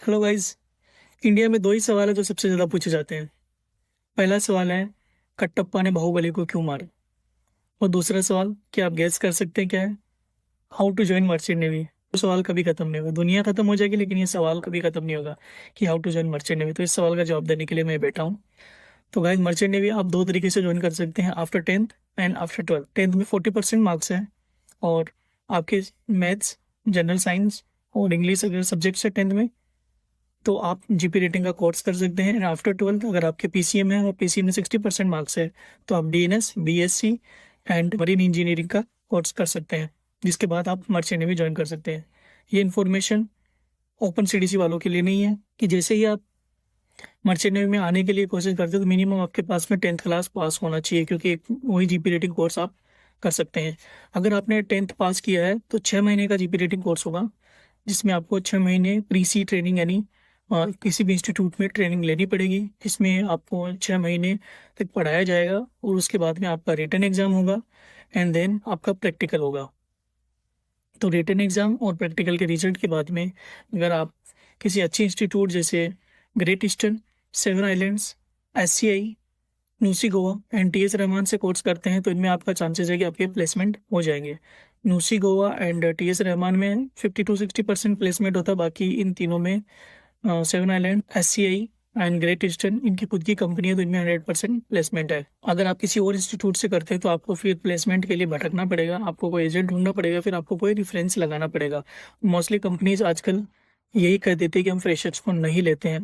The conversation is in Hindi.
Hello guys. इंडिया में दो ही सवाल है जो सबसे ज़्यादा पूछे जाते हैं। पहला सवाल है, कटप्पा ने बाहुबली को क्यों मारा। और दूसरा सवाल, क्या आप गैस कर सकते हैं क्या है? How to join merchant navy. तो सवाल कभी खत्म नहीं होगा, दुनिया खत्म हो जाएगी लेकिन ये सवाल कभी खत्म नहीं होगा कि how to join merchant navy. तो इस सवाल का जवाब देने के लिए मैं बैठा हूँ। तो गाइस, मर्चेंट नेवी आप दो तरीके से ज्वाइन कर सकते हैं, after 10th and after 12th। 10th में 40% मार्क्स है और आपके मैथ्स, जनरल साइंस और इंग्लिश अगर सब्जेक्ट्स है 10th में, तो आप जीपी रेटिंग का कोर्स कर सकते हैं। आफ्टर 12th अगर आपके पीसीएम है और पीसीएम में 60% मार्क्स है तो आप DNS, BSc and marine engineering का कोर्स कर सकते हैं, जिसके बाद आप मर्चेंट नेवी ज्वाइन कर सकते हैं। ये इन्फॉर्मेशन ओपन सीडीसी वालों के लिए नहीं है कि जैसे ही आप मर्चेंट नेवी में आने के लिए कोशिश करते हो तो मिनिमम आपके पास में 10th क्लास पास होना चाहिए, क्योंकि एक वही जीपी रेटिंग कोर्स आप कर सकते हैं। अगर आपने 10th पास किया है तो 6 महीने का जीपी रेटिंग कोर्स होगा, जिसमें आपको 6 महीने प्री सी ट्रेनिंग यानी किसी भी इंस्टीट्यूट में ट्रेनिंग लेनी पड़ेगी, जिसमें आपको 6 महीने तक पढ़ाया जाएगा और उसके बाद में आपका रिटन एग्ज़ाम होगा एंड देन आपका प्रैक्टिकल होगा। तो रिटन एग्ज़ाम और प्रैक्टिकल के रिजल्ट के बाद में अगर आप किसी अच्छी इंस्टीट्यूट जैसे great eastern, seven islands, SCI, NUSI Goa and TS Rahman से कोर्स करते हैं तो इनमें आपका चांसेस है कि आपके प्लेसमेंट हो जाएंगे। न्यूसी गोवा एंड TS रहमान में 50 to 60% प्लेसमेंट होता है, बाकी इन तीनों में seven island, SCI and great eastern इनकी खुद की कंपनी है तो इनमें 100% प्लेसमेंट है। अगर आप किसी और इंस्टीट्यूट से करते हैं तो आपको फिर प्लेसमेंट के लिए भटकना पड़ेगा, आपको कोई एजेंट ढूंढना पड़ेगा, फिर आपको कोई रेफरेंस लगाना पड़ेगा। मोस्टली कंपनीज आजकल यही कह देती है कि हम फ्रेशर्स को नहीं लेते हैं।